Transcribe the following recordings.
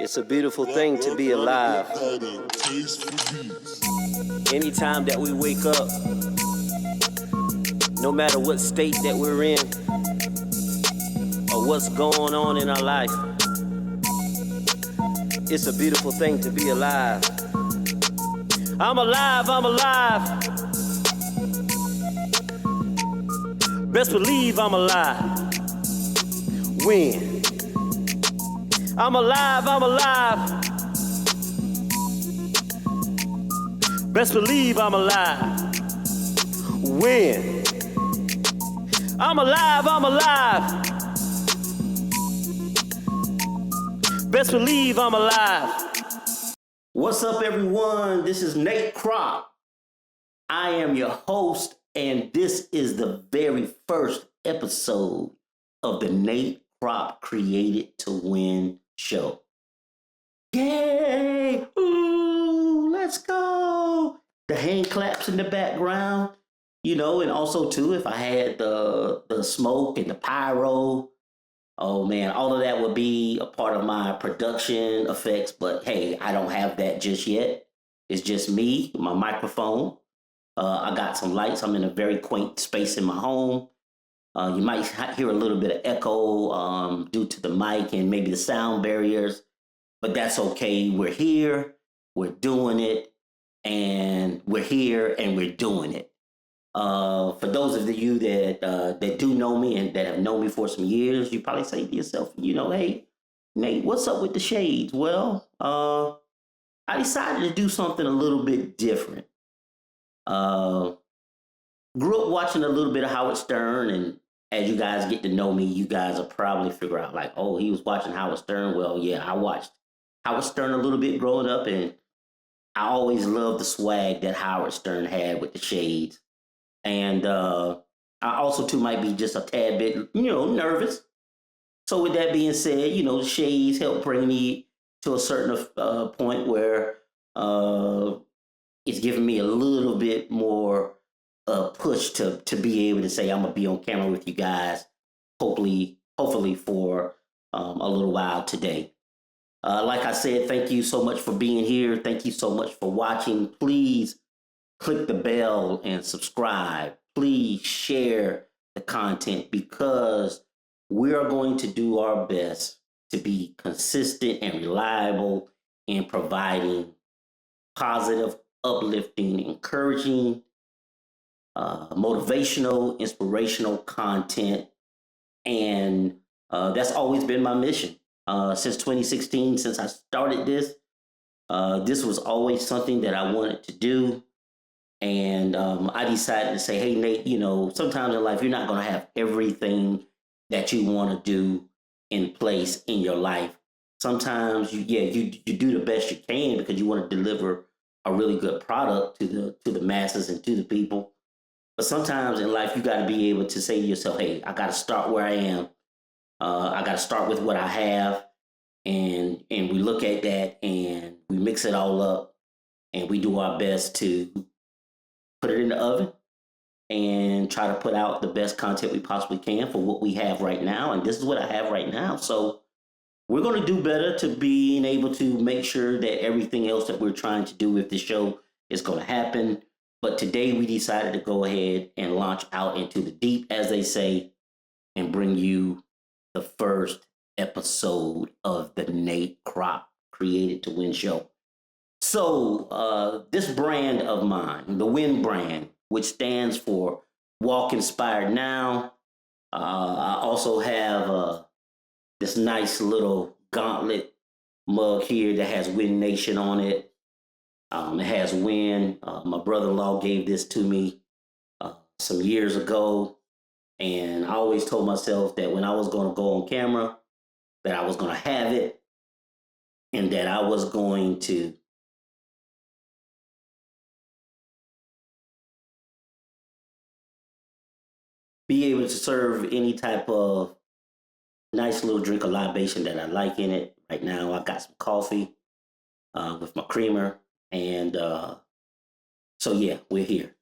It's a beautiful thing to be alive. Anytime that we wake up, no matter what state that we're in or what's going on in our life, it's a beautiful thing to be alive. I'm alive, I'm alive. Best believe I'm alive. When? I'm alive, I'm alive. Best believe I'm alive. When? I'm alive, I'm alive. Best believe I'm alive. What's up, everyone? This is Nate Crop. I am your host, and this is the very first episode of the Nate Crop Created to Win show. Yay! Ooh, let's go! The hand claps in the background, and also too, if I had the smoke and the pyro, oh man, all of that would be a part of my production effects. But hey, I don't have that just yet. It's just me, my microphone. I got some lights. I'm in a very quaint space in my home. You might hear a little bit of echo due to the mic and maybe the sound barriers, but that's okay. We're here, we're doing it, and we're here and we're doing it. For those of you that do know me and that have known me for some years, you probably say to yourself, hey, Nate, what's up with the shades? Well, I decided to do something a little bit different. Grew up watching a little bit of Howard Stern, and as you guys get to know me, you guys will probably figure out like, oh, he was watching Howard Stern. Well, yeah, I watched Howard Stern a little bit growing up, and I always loved the swag that Howard Stern had with the shades. And I also too might be just a tad bit, nervous. So with that being said, the shades help bring me to a certain point where it's giving me a little bit more push to be able to say I'm gonna be on camera with you guys, hopefully for a little while today. Like I said, thank you so much for being here. Thank you so much for watching. Please click the bell and subscribe. Please share the content, because we are going to do our best to be consistent and reliable in providing positive, uplifting, encouraging, motivational, inspirational content. And that's always been my mission. Since 2016, since I started this was always something that I wanted to do. And I decided to say, hey, Nate, sometimes in life, you're not going to have everything that you want to do in place in your life. Sometimes you do the best you can because you want to deliver a really good product to the masses and to the people. But sometimes in life, you got to be able to say to yourself, hey, I got to start where I am. I got to start with what I have. And we look at that and we mix it all up and we do our best to put it in the oven and try to put out the best content we possibly can for what we have right now. And this is what I have right now. So we're going to do better to being able to make sure that everything else that we're trying to do with this show is going to happen. But today we decided to go ahead and launch out into the deep, as they say, and bring you the first episode of the Nate Crop Created to Win show. So this brand of mine, the Win brand, which stands for Walk Inspired Now. I also have this nice little gauntlet mug here that has Win Nation on it. It has Win. My brother-in-law gave this to me some years ago. And I always told myself that when I was going to go on camera, that I was going to have it and that I was going to be able to serve any type of nice little drink or libation that I like in it. Right now, I got some coffee with my creamer. And so, yeah, we're here.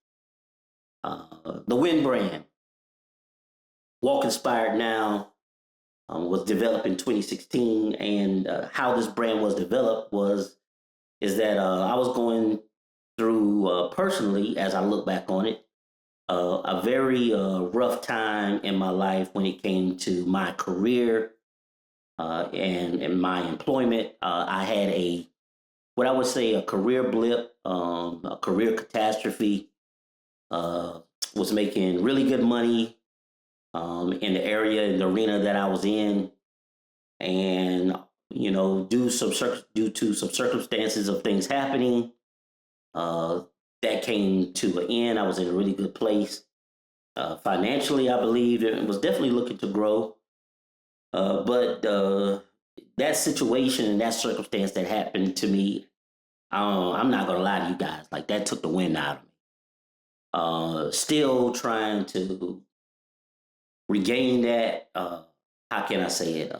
The Win brand. Walk Inspired Now. was developed in 2016, and how this brand was developed is that I was going through personally, as I look back on it, a very rough time in my life when it came to my career and my employment. I had what I would say a career blip, a career catastrophe. Uh, was making really good money in the area, in the arena that I was in, and due to some circumstances of things happening, uh, that came to an end. I was in a really good place financially. I believe it was definitely looking to grow, but that situation and that circumstance that happened to me, I'm not gonna lie to you guys, like that took the wind out of me. Still trying to regain that. How can I say it?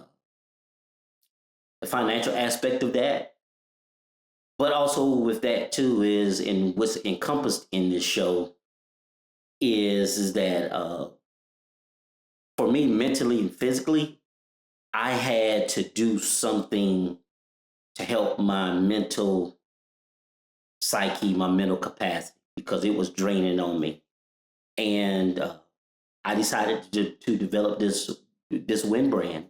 The financial aspect of that, but also with that too is in what's encompassed in this show is that for me mentally and physically, I had to do something to help my mental psyche, my mental capacity, because it was draining on me. And I decided to develop this Win brand,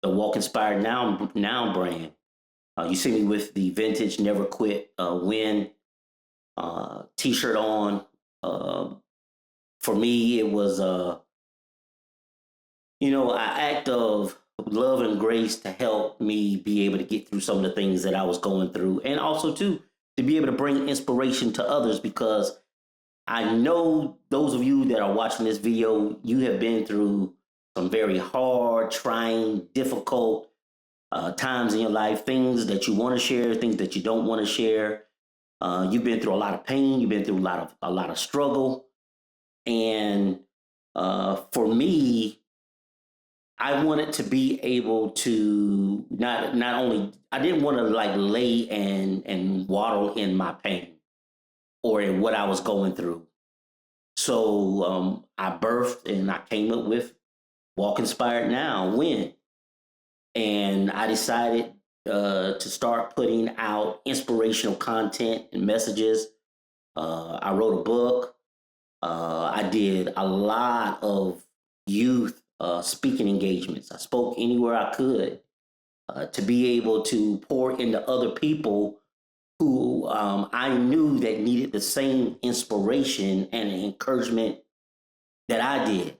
the Walk Inspired Now brand. You see me with the vintage Never Quit Win T-shirt on. Uh, for me, it was an act of love and grace to help me be able to get through some of the things that I was going through, and also too to be able to bring inspiration to others, because I know those of you that are watching this video, you have been through some very hard, trying, difficult times in your life, things that you want to share, things that you don't want to share. You've been through a lot of pain, you've been through a lot of struggle, and for me, I wanted to be able to not only I didn't want to like lay and waddle in my pain or in what I was going through. So I birthed and I came up with Walk Inspired Now, Win. And I decided to start putting out inspirational content and messages. I wrote a book. I did a lot of youth speaking engagements. I spoke anywhere I could to be able to pour into other people who I knew that needed the same inspiration and encouragement that I did.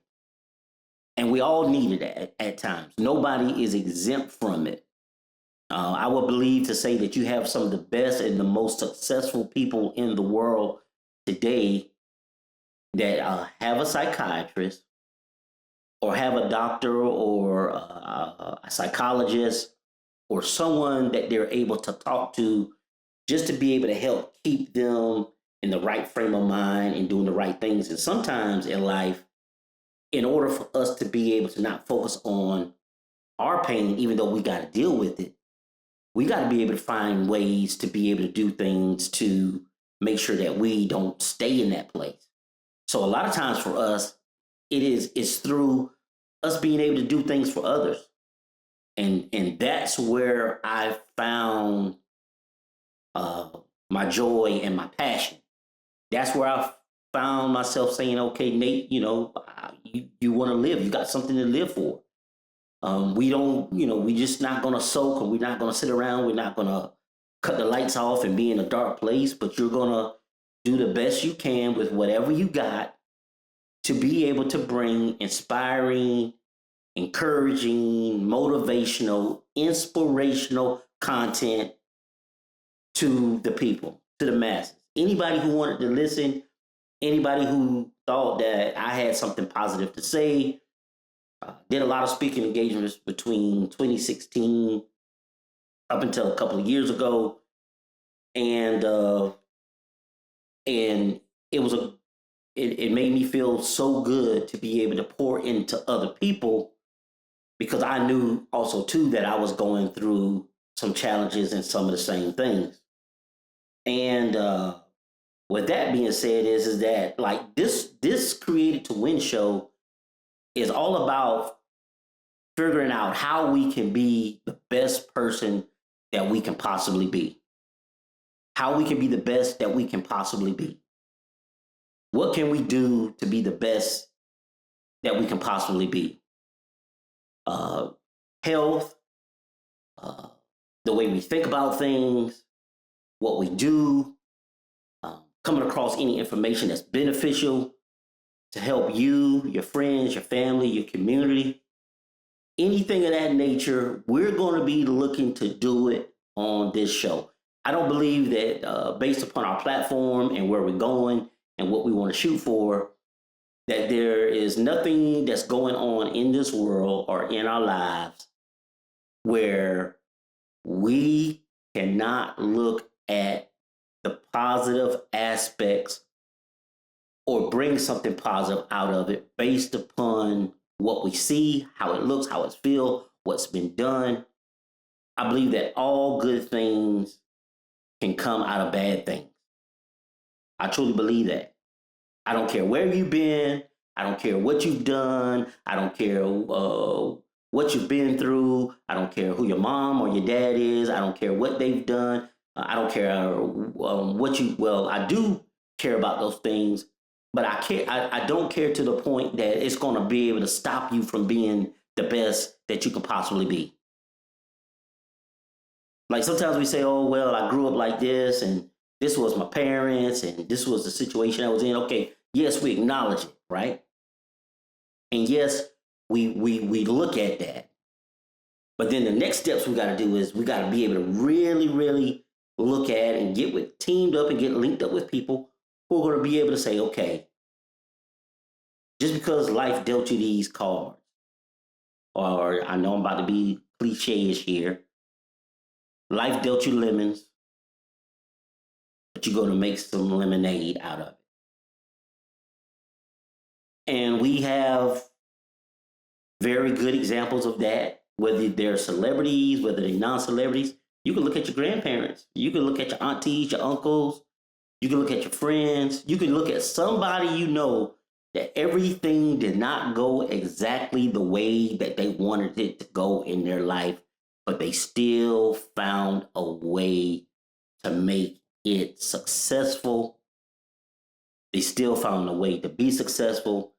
And we all need it at times. Nobody is exempt from it. I would believe to say that you have some of the best and the most successful people in the world today that have a psychiatrist or have a doctor or a psychologist or someone that they're able to talk to just to be able to help keep them in the right frame of mind and doing the right things. And sometimes in life, in order for us to be able to not focus on our pain, even though we got to deal with it, we got to be able to find ways to be able to do things to make sure that we don't stay in that place. So a lot of times for us, it's through us being able to do things for others. And that's where I found my joy and my passion. That's where I found myself saying, okay, Nate, you want to live. You got something to live for. We don't, we just not going to soak and we're not going to sit around. We're not going to cut the lights off and be in a dark place, but you're going to do the best you can with whatever you got to be able to bring inspiring, encouraging, motivational, inspirational content to the people, to the masses. Anybody who wanted to listen, anybody who thought that I had something positive to say, did a lot of speaking engagements between 2016 up until a couple of years ago, and it was it made me feel so good to be able to pour into other people, because I knew also too that I was going through some challenges and some of the same things. And with that being said, is that like this Created to Win show is all about figuring out how we can be the best person that we can possibly be. How we can be the best that we can possibly be. What can we do to be the best that we can possibly be? Uh, Health, uh, the way we think about things, what we do, coming across any information that's beneficial to help you, your friends, your family, your community, anything of that nature, we're going to be looking to do it on this show. I don't believe that based upon our platform and where we're going and what we want to shoot for, that there is nothing that's going on in this world or in our lives where we cannot look at the positive aspects or bring something positive out of it based upon what we see, how it looks, how it feels, what's been done. I believe that all good things can come out of bad things. I truly believe that. I don't care where you've been. I don't care what you've done. I don't care what you've been through. I don't care who your mom or your dad is. I don't care what they've done. I don't care what you. Well, I do care about those things, but I care. I don't care to the point that it's going to be able to stop you from being the best that you could possibly be. Like sometimes we say, "Oh, well, I grew up like this, and this was my parents, and this was the situation I was in." Okay, yes, we acknowledge it, right? And yes, we look at that. But then the next steps we got to do is we got to be able to really, really look at and get with teamed up and get linked up with people who are going to be able to say, okay, just because life dealt you these cards, or I know I'm about to be cliche-ish here, life dealt you lemons, but you're going to make some lemonade out of it. And we have very good examples of that, whether they're celebrities, whether they're non-celebrities. You can look at your grandparents. You can look at your aunties, your uncles. You can look at your friends. You can look at somebody you know that everything did not go exactly the way that they wanted it to go in their life, but they still found a way to make it successful. They still found a way to be successful.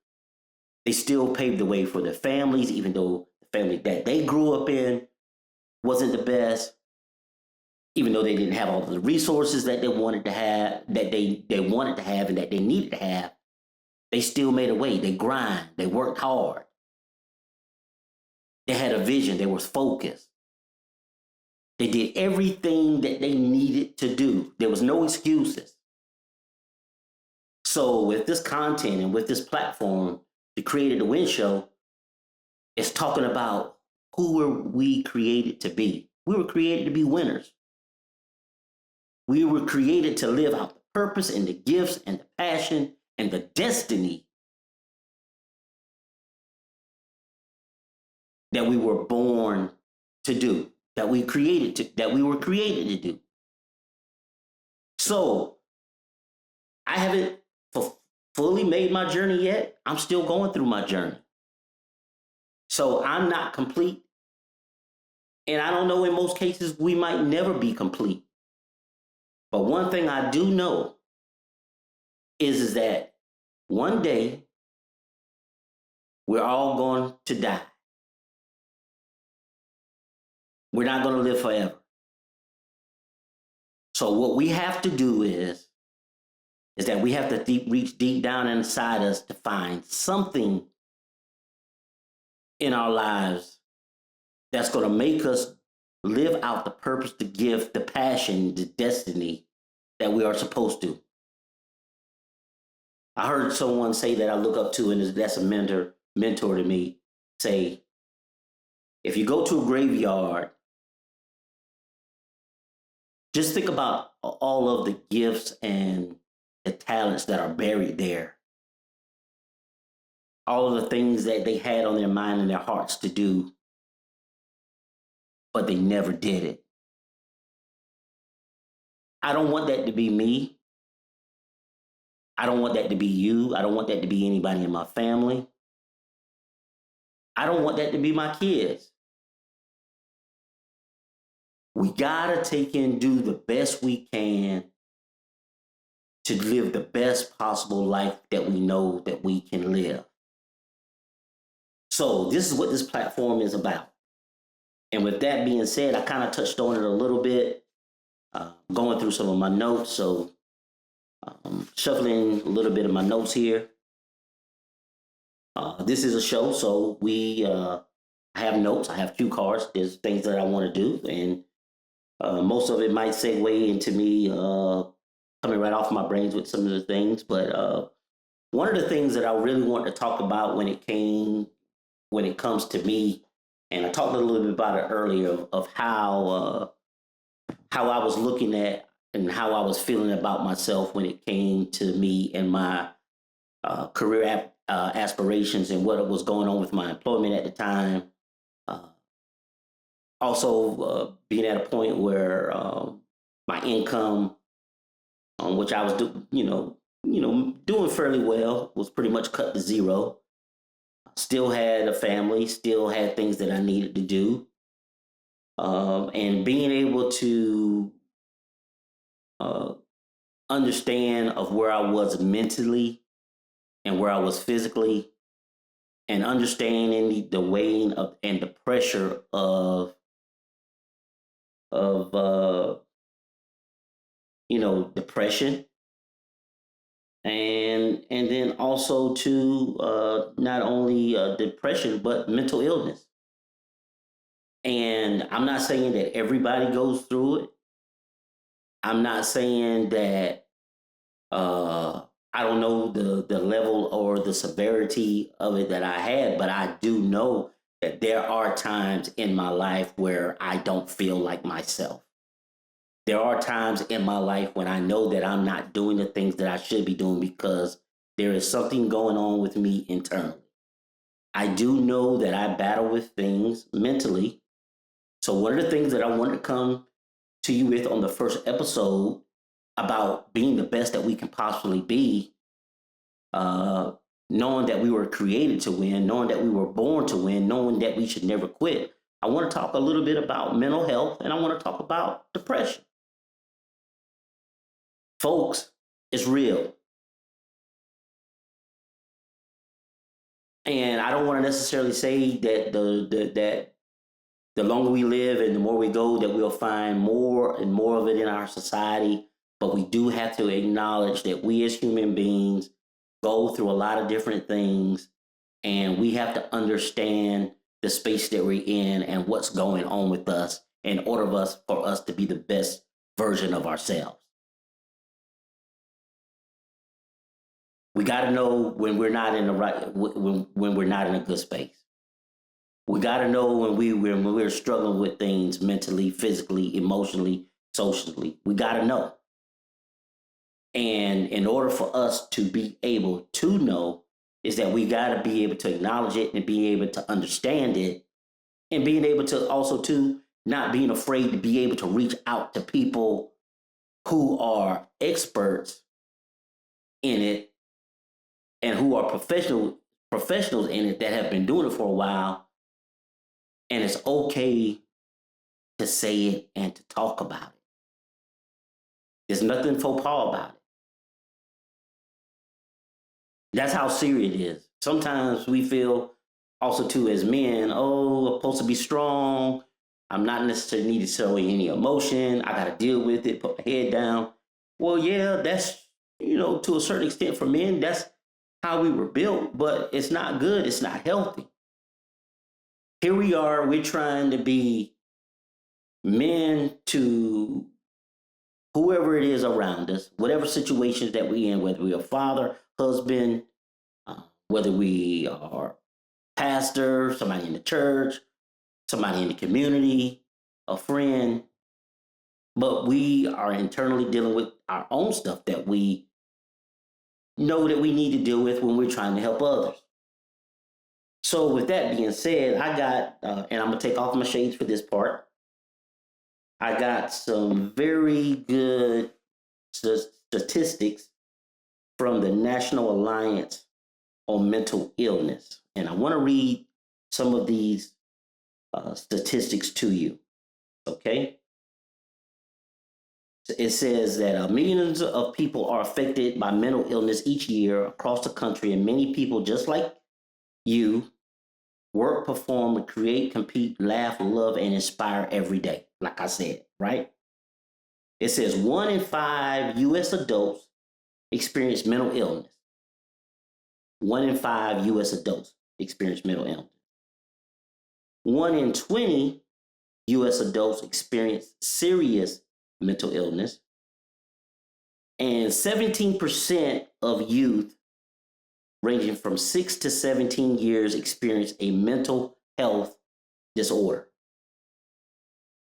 They still paved the way for their families, even though the family that they grew up in wasn't the best, even though they didn't have all the resources that they wanted to have, that they wanted to have and that they needed to have. They still made a way. They grind. They worked hard. They had a vision. They were focused. They did everything that they needed to do. There was no excuses. So with this content and with this platform, the Created to Win show, it's talking about who were we created to be. We were created to be winners. We were created to live out the purpose and the gifts and the passion and the destiny that we were born to do, that we were created to do. So I haven't fully made my journey yet. I'm still going through my journey. So I'm not complete. And I don't know, in most cases, we might never be complete. But one thing I do know is that one day we're all going to die. We're not going to live forever. So what we have to do is that we have to reach deep down inside us to find something in our lives that's going to make us live out the purpose, the gift, the passion, the destiny that we are supposed to. I heard someone say that I look up to, and that's a mentor to me, say, if you go to a graveyard, just think about all of the gifts and the talents that are buried there. All of the things that they had on their mind and their hearts to do, but they never did it. I don't want that to be me. I don't want that to be you. I don't want that to be anybody in my family. I don't want that to be my kids. We gotta take and do the best we can to live the best possible life that we know that we can live. So this is what this platform is about. And with that being said, I kind of touched on it a little bit, going through some of my notes. So shuffling a little bit of my notes here. This is a show, so I have notes. I have cue cards. There's things that I want to do, and most of it might segue into me coming right off my brains with some of the things. But one of the things that I really want to talk about when it comes to me, and I talked a little bit about it earlier of how I was looking at and how I was feeling about myself when it came to me and my career aspirations and what was going on with my employment at the time. Uh, Also, being at a point where my income, which I was doing fairly well, was pretty much cut to zero. Still had a family, still had things that I needed to do, and being able to uh, understand of where I was mentally and where I was physically, and understanding the weighing of and the pressure of depression, and then also to not only depression but mental illness. And I'm not saying that everybody goes through it. I'm not saying that I don't know the level or the severity of it that I had, but I do know that there are times in my life where I don't feel like myself. There are times in my life when I know that I'm not doing the things that I should be doing because there is something going on with me internally. I do know that I battle with things mentally. So, one of the things that I wanted to come to you with on the first episode about being the best that we can possibly be, uh, knowing that we were created to win, knowing that we were born to win, knowing that we should never quit. I want to talk a little bit about mental health, and I want to talk about depression. Folks, it's real. And I don't want to necessarily say that the longer we live and the more we go, that we'll find more and more of it in our society. But we do have to acknowledge that we as human beings go through a lot of different things, and we have to understand the space that we're in and what's going on with us in order for us to be the best version of ourselves. We got to know when we're not in the right when we're not in a good space. We got to know when we're struggling with things mentally, physically, emotionally, socially. We got to know. And in order for us to be able to know, is that we got to be able to acknowledge it and be able to understand it, and being able to also to not being afraid to be able to reach out to people who are experts in it and who are professionals in it that have been doing it for a while. And it's okay to say it and to talk about it. There's nothing faux pas about it. That's how serious it is. Sometimes we feel also too as men, oh, I'm supposed to be strong. I'm not necessarily need to show any emotion. I got to deal with it, put my head down. Well, yeah, that's, to a certain extent for men, that's how we were built, but it's not good. It's not healthy. Here we are, we're trying to be men to whoever it is around us, whatever situations that we're in, whether we're a father, husband, whether we are pastor, somebody in the church, somebody in the community, a friend, but we are internally dealing with our own stuff that we know that we need to deal with when we're trying to help others. So with that being said, I got, and I'm going to take off my shades for this part. I got some very good statistics from the National Alliance on Mental Illness. And I want to read some of these statistics to you. Okay. It says that millions of people are affected by mental illness each year across the country, and many people, just like you, work, perform, create, compete, laugh, love, and inspire every day. Like I said, right? It says 1 in 5 U.S. adults experience mental illness. 1 in 5 U.S. adults experience mental illness. 1 in 20 U.S. adults experience serious mental illness. And 17% of youth ranging from 6 to 17 years experience a mental health disorder.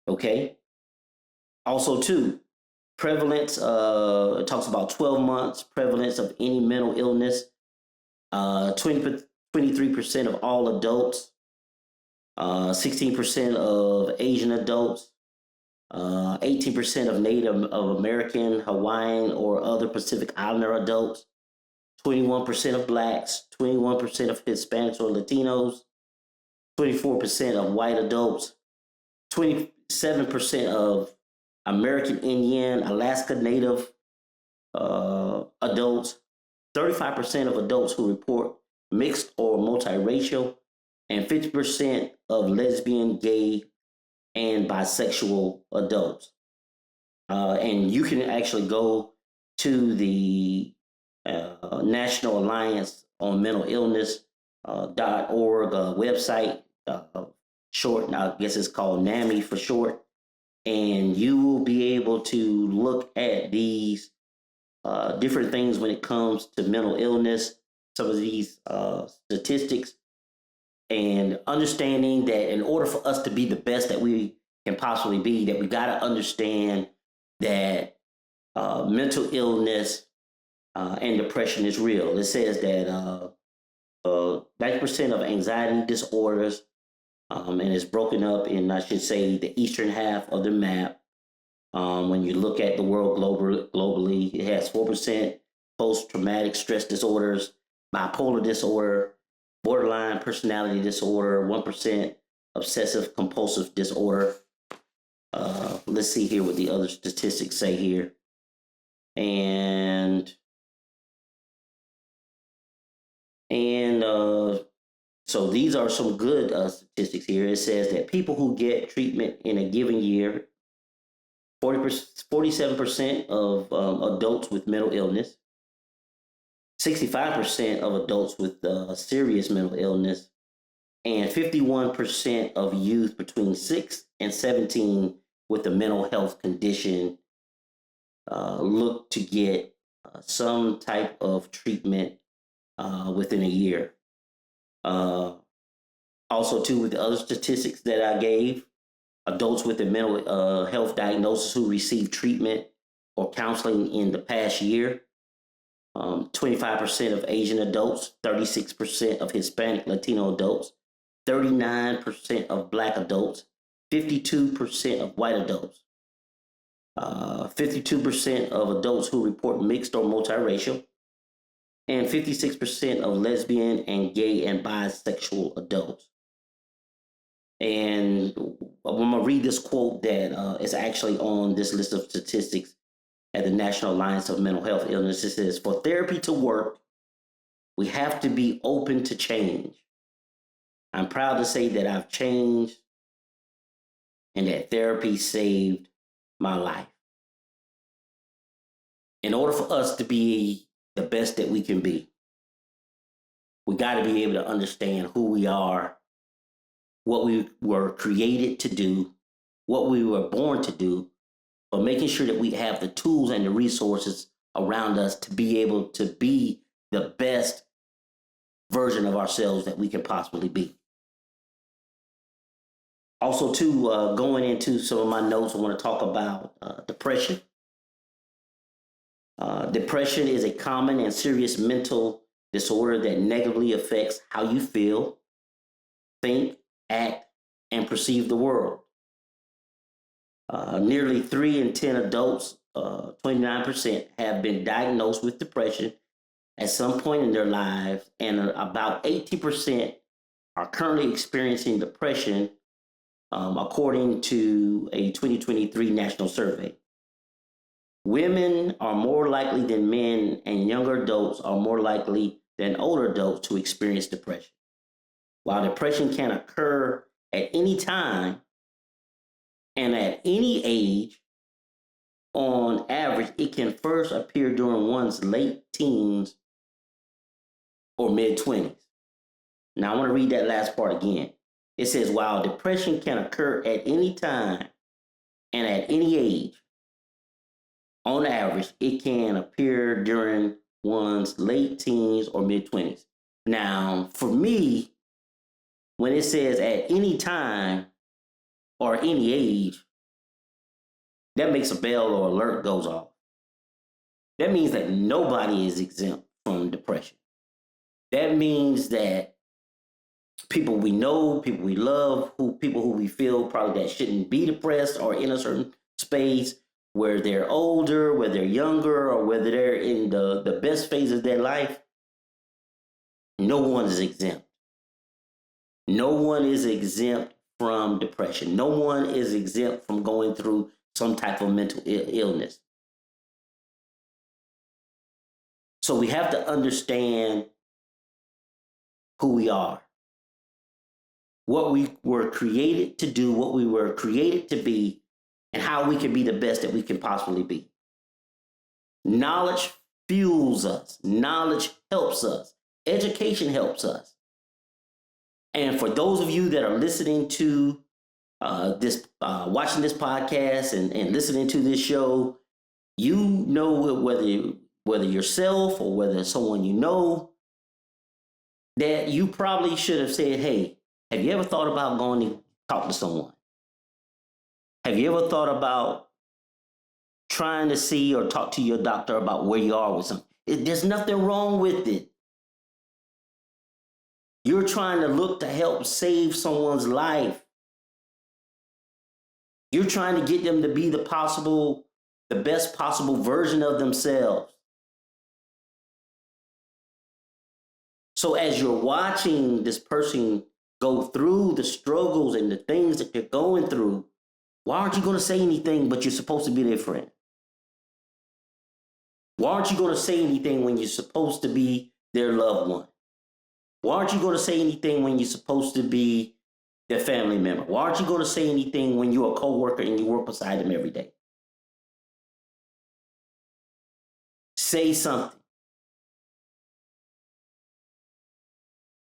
Okay? Also, too, prevalence, it talks about 12 months prevalence of any mental illness. 23% of all adults, 16% of Asian adults, 18% of Native American, Hawaiian, or other Pacific Islander adults, 21% of Blacks, 21% of Hispanics or Latinos, 24% of white adults, 27% of American Indian, Alaska Native adults, 35% of adults who report mixed or multiracial, and 50% of lesbian, gay, and bisexual adults. And you can actually go to the National Alliance on Mental Illness .org website, short, I guess it's called NAMI for short, and you will be able to look at these different things when it comes to mental illness, some of these statistics, and understanding that in order for us to be the best that we can possibly be, that we got to understand that mental illness and depression is real. It says that 90% of anxiety disorders, and it's broken up in, I should say, the eastern half of the map. When you look at the world globally, it has 4% post-traumatic stress disorders, bipolar disorder, borderline personality disorder, 1% obsessive compulsive disorder. Let's see here what the other statistics say here. And so these are some good statistics here. It says that people who get treatment in a given year, 47% of adults with mental illness, 65% of adults with serious mental illness, and 51% of youth between 6 and 17 with a mental health condition look to get some type of treatment within a year. Also, too, with the other statistics that I gave, adults with a mental health diagnosis who received treatment or counseling in the past year, 25% of Asian adults, 36% of Hispanic Latino adults, 39% of Black adults, 52% of white adults, 52% of adults who report mixed or multiracial, and 56% of lesbian and gay and bisexual adults. And I'm going to read this quote that is actually on this list of statistics at the National Alliance of Mental Health Illness. It says, for therapy to work, we have to be open to change. I'm proud to say that I've changed and that therapy saved my life. In order for us to be the best that we can be, we got to be able to understand who we are, what we were created to do, what we were born to do, but making sure that we have the tools and the resources around us to be able to be the best version of ourselves that we can possibly be. Also, too, going into some of my notes, I want to talk about depression. Depression is a common and serious mental disorder that negatively affects how you feel, think, act, and perceive the world. Nearly 3 in 10 adults, 29%, have been diagnosed with depression at some point in their lives, and about 80% are currently experiencing depression, according to a 2023 national survey. Women are more likely than men, and younger adults are more likely than older adults to experience depression. While depression can occur at any time and at any age, on average, it can first appear during one's late teens or mid 20s. Now, I want to read that last part again. It says, while depression can occur at any time and at any age, on average, it can appear during one's late teens or mid 20s. Now, for me, when it says at any time or any age, that makes a bell or alert goes off. That means that nobody is exempt from depression. That means that people we know, people we love, people who we feel probably that shouldn't be depressed or in a certain space, where they're older, whether they're younger, or whether they're in the best phase of their life, no one is exempt. No one is exempt from depression. No one is exempt from going through some type of mental illness. So we have to understand who we are, what we were created to do, what we were created to be, and how we can be the best that we can possibly be. Knowledge fuels us. Knowledge helps us. Education helps us. And for those of you that are listening to watching this podcast and listening to this show, you know whether yourself or whether someone you know, that you probably should have said, hey, have you ever thought about going to talk to someone? Have you ever thought about trying to see or talk to your doctor about where you are with something? There's nothing wrong with it. You're trying to look to help save someone's life. You're trying to get them to be the best possible version of themselves. So as you're watching this person go through the struggles and the things that they're going through, why aren't you going to say anything but you're supposed to be their friend? Why aren't you going to say anything when you're supposed to be their loved one? Why aren't you going to say anything when you're supposed to be their family member? Why aren't you going to say anything when you're a coworker and you work beside them every day? Say something.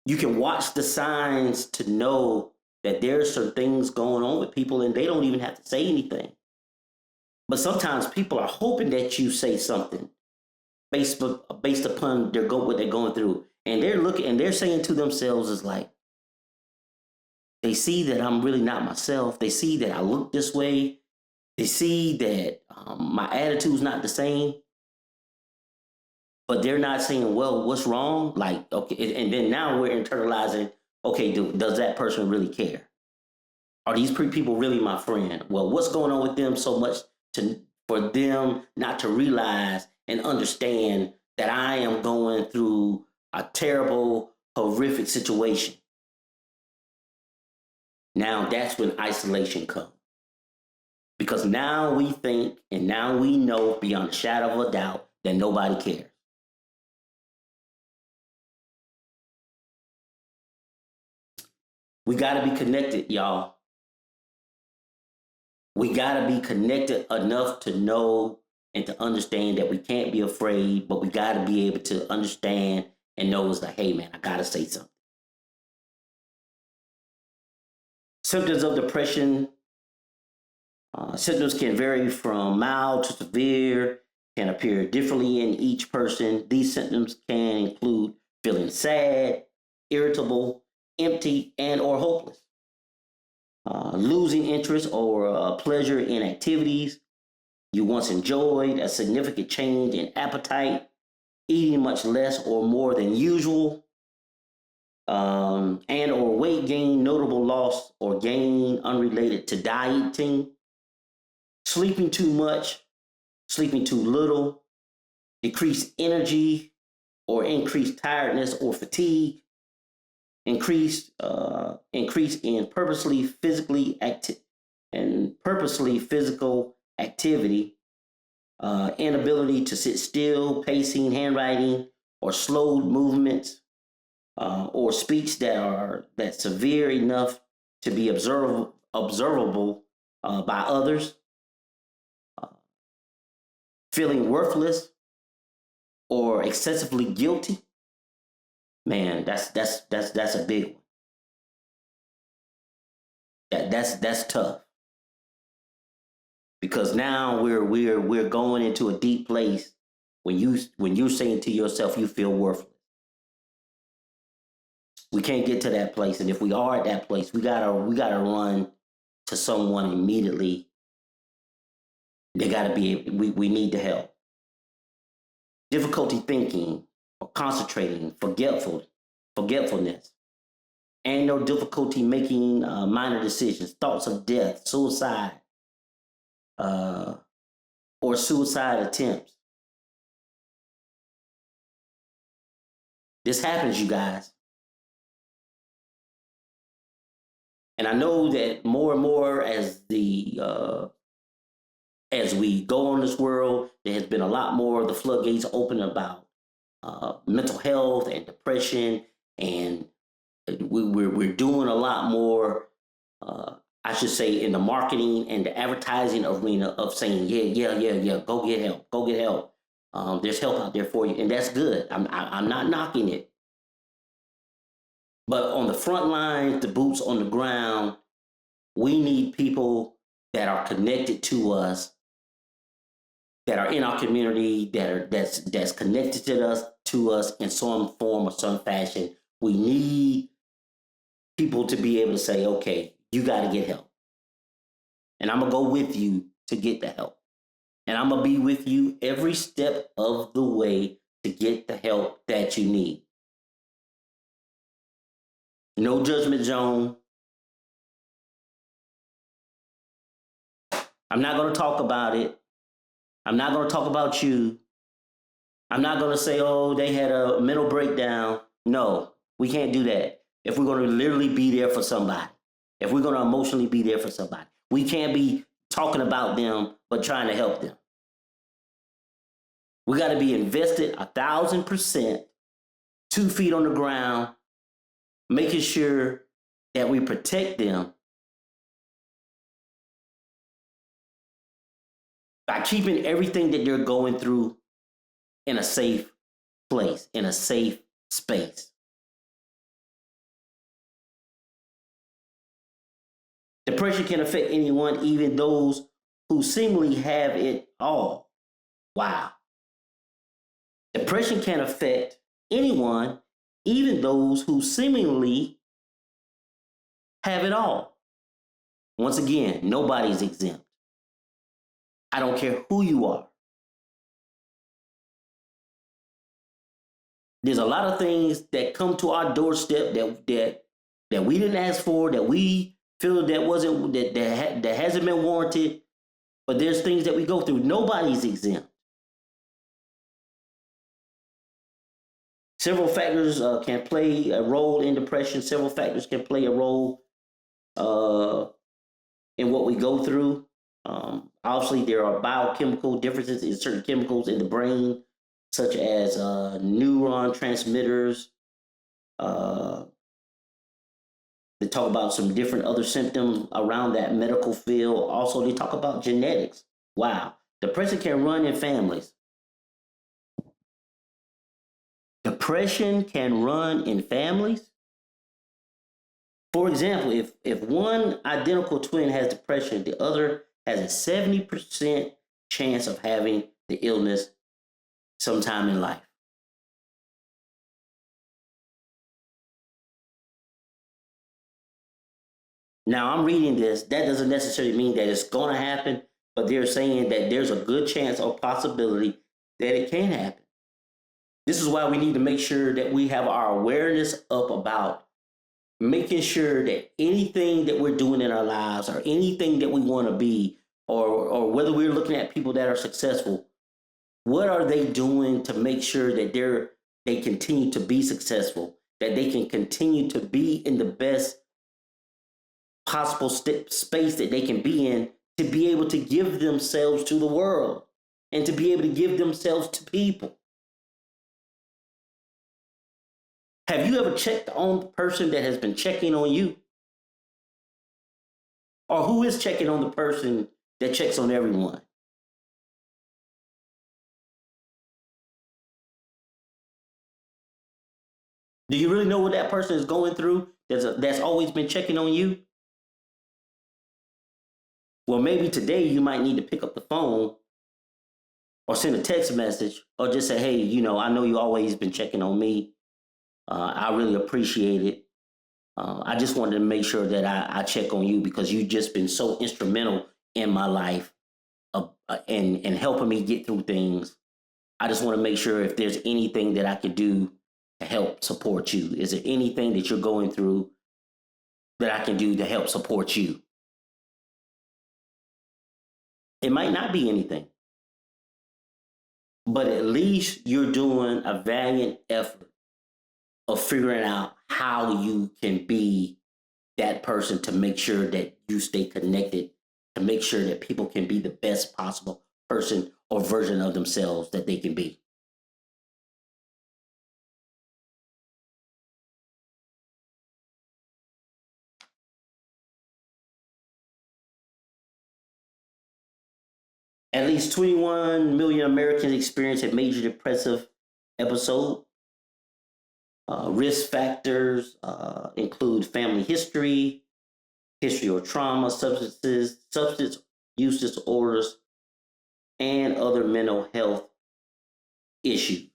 You can watch the signs to know that there's some things going on with people and they don't even have to say anything. But sometimes people are hoping that you say something based upon what they're going through. And they're looking and they're saying to themselves is like, they see that I'm really not myself. They see that I look this way. They see that my attitude's not the same. But they're not saying, well, what's wrong? Like, okay, and then now we're internalizing, okay, does that person really care? Are these people really my friend? Well, what's going on with them so much for them not to realize and understand that I am going through a terrible, horrific situation? Now that's when isolation comes. Because now we think and now we know beyond a shadow of a doubt that nobody cares. We got to be connected, y'all. We got to be connected enough to know and to understand that we can't be afraid, but we got to be able to understand and know it's like, hey, man, I got to say something. Symptoms of depression. Symptoms can vary from mild to severe, can appear differently in each person. These symptoms can include feeling sad, irritable, empty, and or hopeless. Losing interest or pleasure in activities you once enjoyed, a significant change in appetite, eating much less or more than usual, and or weight gain, notable loss or gain unrelated to dieting, sleeping too much, sleeping too little, decreased energy or increased tiredness or fatigue, increase in purposely physical activity, inability to sit still, pacing, handwriting, or slowed movements, or speech that severe enough to be observable by others, feeling worthless or excessively guilty. Man, that's a big one. That's tough, because now we're going into a deep place when you're saying to yourself you feel worthless. We can't get to that place, and if we are at that place, we gotta run to someone immediately. They gotta be. We need the help. Difficulty thinking or concentrating, forgetfulness, and no difficulty making minor decisions, thoughts of death, suicide, uh, or suicide attempts. This happens, you guys. And I know that more and more as we go on this world, there has been a lot more of the floodgates open about mental health and depression, and we're doing a lot more. I should say in the marketing and the advertising arena of saying, yeah, go get help, go get help. There's help out there for you, and that's good. I'm not knocking it, but on the front lines, the boots on the ground, we need people that are connected to us, that are in our community, that's connected to us in some form or some fashion. We need people to be able to say, okay, you got to get help, and I'm gonna go with you to get the help, and I'm gonna be with you every step of the way to get the help that you need. No judgment zone. I'm not going to talk about it. I'm not going to talk about you. I'm not going to say, oh, they had a mental breakdown. No, we can't do that. If we're going to literally be there for somebody, if we're going to emotionally be there for somebody, we can't be talking about them, but trying to help them. We got to be invested 1,000%, 2 feet on the ground, making sure that we protect them by keeping everything that they're going through in a safe place, in a safe space. Depression can affect anyone, even those who seemingly have it all. Wow. Depression can affect anyone, even those who seemingly have it all. Once again, nobody's exempt. I don't care who you are. There's a lot of things that come to our doorstep that we didn't ask for, that we feel that hasn't been warranted. But there's things that we go through. Nobody's exempt. Several factors can play a role in depression. Several factors can play a role in what we go through. Obviously, there are biochemical differences in certain chemicals in the brain, such as neuron transmitters. They talk about some different other symptoms around that medical field. Also, they talk about genetics. Wow. Depression can run in families. Depression can run in families. For example, if one identical twin has depression, the other has a 70% chance of having the illness sometime in life. Now, I'm reading this. That doesn't necessarily mean that it's going to happen, but they're saying that there's a good chance or possibility that it can happen. This is why we need to make sure that we have our awareness up about making sure that anything that we're doing in our lives, or anything that we want to be, or whether we're looking at people that are successful, what are they doing to make sure that they continue to be successful? that they can continue to be in the best possible space that they can be in, to be able to give themselves to the world and to be able to give themselves to people. Have you ever checked on the person that has been checking on you? Or who is checking on the person that checks on everyone? Do you really know what that person is going through that's always been checking on you? Well, maybe today you might need to pick up the phone or send a text message or just say, hey, I know you always been checking on me. I really appreciate it. I just wanted to make sure that I check on you because you've just been so instrumental in my life and helping me get through things. I just want to make sure if there's anything that I could do to help support you. Is there anything that you're going through that I can do to help support you? It might not be anything, but at least you're doing a valiant effort of figuring out how you can be that person to make sure that you stay connected, to make sure that people can be the best possible person or version of themselves that they can be. At least 21 million Americans experience a major depressive episode. Risk factors include family history, history or trauma, substance use disorders, and other mental health issues.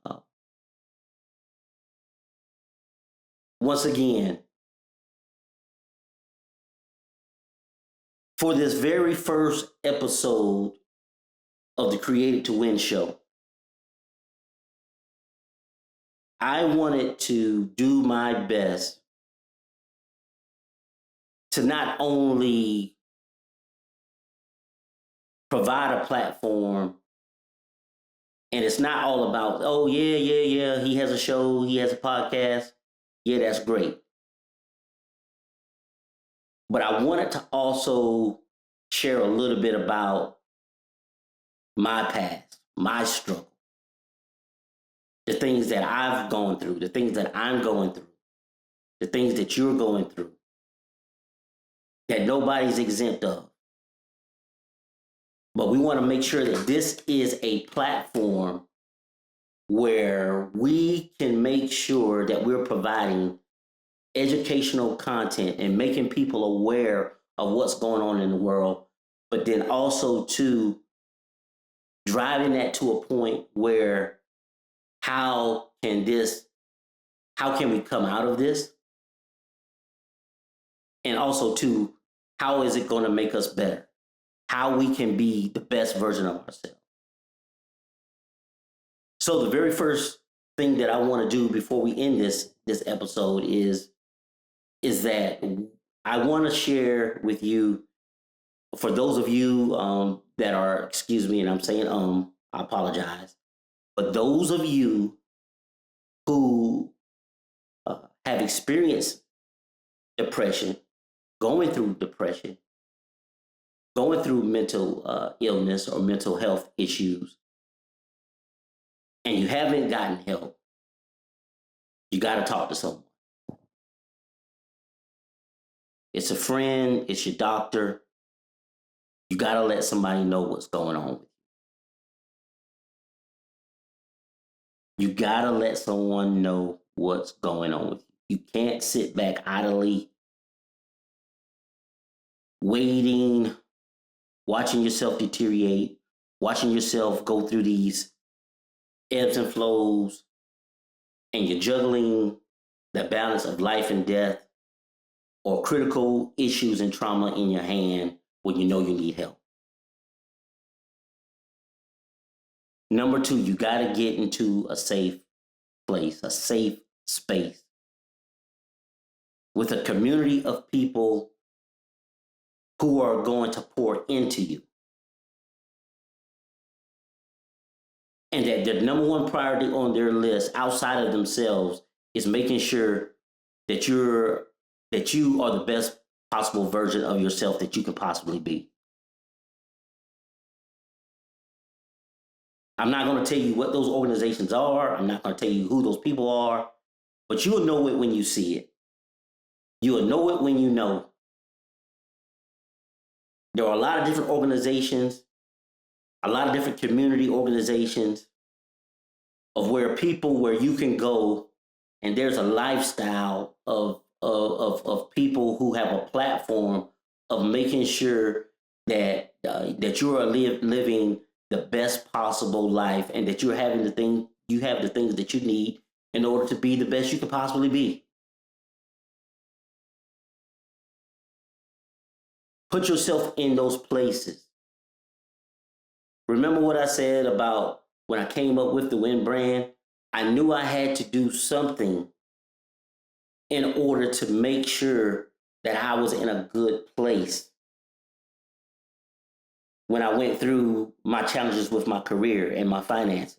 Uh, Once again, for this very first episode of the Created to Win show, I wanted to do my best to not only provide a platform, and it's not all about, oh, yeah, he has a show, he has a podcast. Yeah, that's great. But I wanted to also share a little bit about my past, my struggle, the things that I've gone through, the things that I'm going through, the things that you're going through, that nobody's exempt of. But we want to make sure that this is a platform where we can make sure that we're providing educational content and making people aware of what's going on in the world, but then also to driving that to a point where how can we come out of this? And also to how is it going to make us better? How we can be the best version of ourselves. So the very first thing that I want to do before we end this episode is that I want to share with you, for those of you that are, excuse me, and I'm saying I apologize, but those of you who have experienced depression, going through depression, going through mental illness or mental health issues, and you haven't gotten help, you got to talk to someone. It's a friend, it's your doctor. You got to let somebody know what's going on with you. You got to let someone know what's going on with you. You can't sit back idly, waiting, watching yourself deteriorate, watching yourself go through these ebbs and flows, and you're juggling the balance of life and death or critical issues and trauma in your hand when you know you need help. Number two, you got to get into a safe place, a safe space with a community of people who are going to pour into you. and that the number one priority on their list outside of themselves is making sure that you are the best possible version of yourself that you can possibly be. I'm not going to tell you what those organizations are. I'm not going to tell you who those people are, but you'll know it when you see it. You'll know it when you know. There are a lot of different organizations, a lot of different community organizations where you can go, and there's a lifestyle of people who have a platform of making sure that you are living the best possible life, and that you have the things that you need in order to be the best you can possibly be. Put yourself in those places. Remember what I said about when I came up with the Win brand? I knew I had to do something in order to make sure that I was in a good place when I went through my challenges with my career and my finances.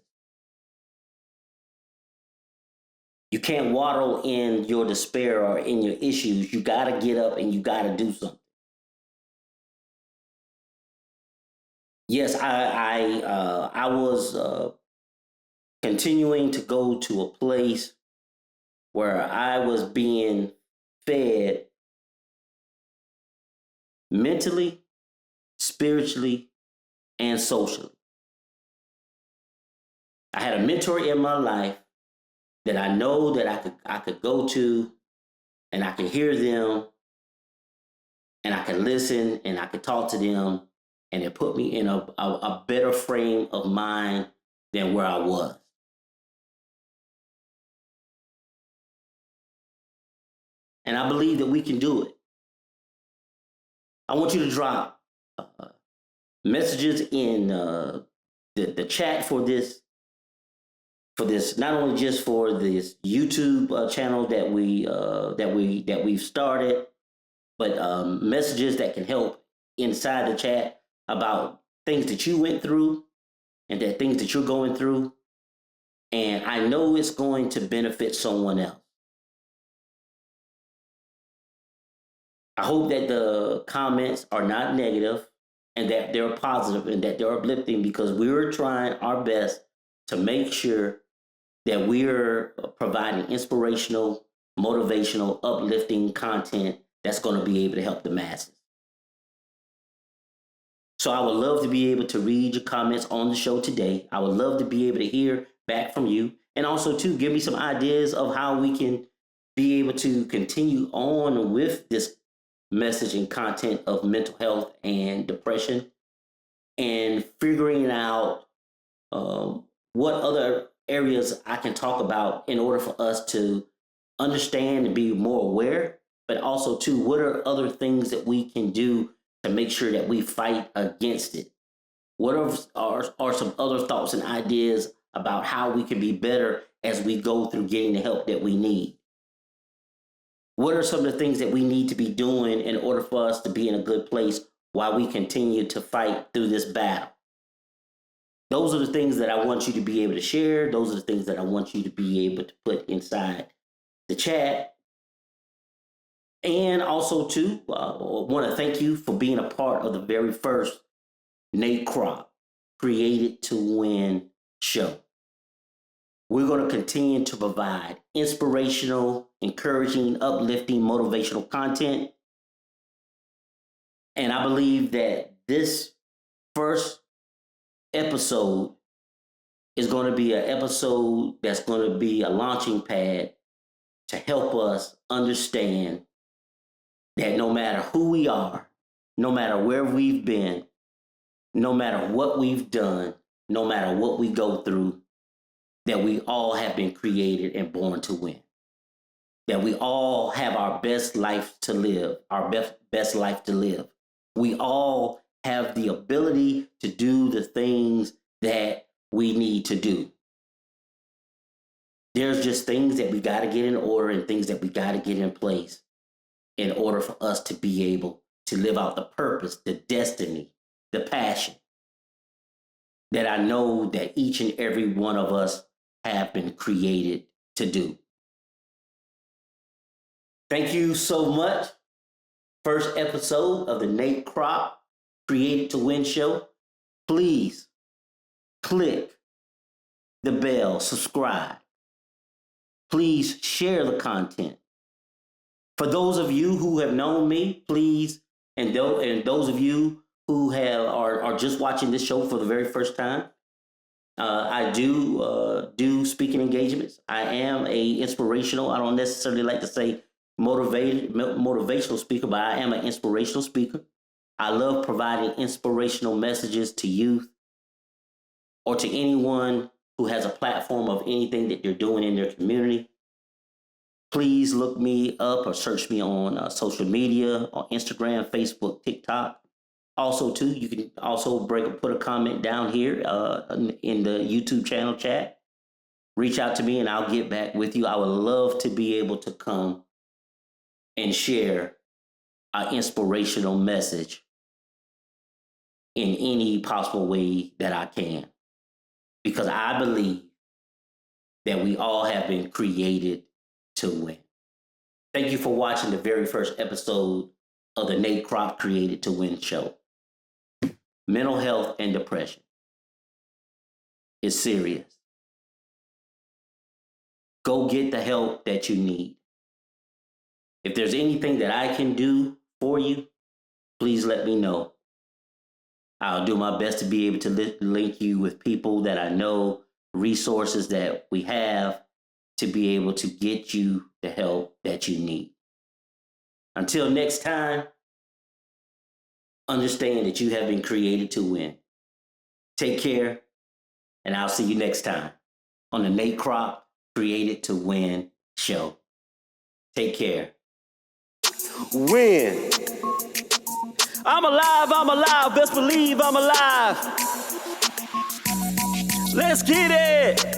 You can't waddle in your despair or in your issues. You got to get up and you got to do something. Yes, I was continuing to go to a place where I was being fed mentally, spiritually, and socially. I had a mentor in my life that I know that I could go to, and I could hear them, and I could listen, and I could talk to them, and it put me in a better frame of mind than where I was. And I believe that we can do it. I want you to drop messages in the chat for this, not only just for this YouTube channel that we've started, but messages that can help inside the chat about things that you went through and that things that you're going through. And I know it's going to benefit someone else. I hope that the comments are not negative and that they're positive and that they're uplifting, because we're trying our best to make sure that we're providing inspirational, motivational, uplifting content that's going to be able to help the masses. So I would love to be able to read your comments on the show today. I would love to be able to hear back from you. And also, too, give me some ideas of how we can be able to continue on with this message and content of mental health and depression, and figuring out what other areas I can talk about in order for us to understand and be more aware, but also too, what are other things that we can do to make sure that we fight against it? What are some other thoughts and ideas about how we can be better as we go through getting the help that we need? What are some of the things that we need to be doing in order for us to be in a good place while we continue to fight through this battle? Those are the things that I want you to be able to share. Those are the things that I want you to be able to put inside the chat. And also, too, I want to thank you for being a part of the very first Nate Crop Created to Win show. We're going to continue to provide inspirational, encouraging, uplifting, motivational content. And I believe that this first episode is going to be an episode that's going to be a launching pad to help us understand that no matter who we are, no matter where we've been, no matter what we've done, no matter what we go through, that we all have been created and born to win. That we all have our best life to live, our best life to live. We all have the ability to do the things that we need to do. There's just things that we got to get in order and things that we got to get in place in order for us to be able to live out the purpose, the destiny, the passion that I know that each and every one of us have been created to do. Thank you so much. First episode of the Nate Crop Created to Win show. Please click the bell, subscribe. Please share the content. For those of you who have known me, please, and those of you who are just watching this show for the very first time, I do speaking engagements. I am a inspirational. I don't necessarily like to say motivational speaker, but I am an inspirational speaker. I love providing inspirational messages to youth or to anyone who has a platform of anything that they're doing in their community. Please look me up or search me on social media, on Instagram, Facebook, TikTok. Also, too, you can also put a comment down here in the YouTube channel chat. Reach out to me and I'll get back with you. I would love to be able to come and share an inspirational message in any possible way that I can. Because I believe that we all have been created to win. Thank you for watching the very first episode of the Nate Crop Created to Win show. Mental health and depression is serious. Go get the help that you need. If there's anything that I can do for you, please let me know. I'll do my best to be able to link you with people that I know, resources that we have to be able to get you the help that you need. Until next time, understand that you have been created to win. Take care, and I'll see you next time on the Nate Crop Created to Win show. Take care. Win. I'm alive, best believe I'm alive. Let's get it.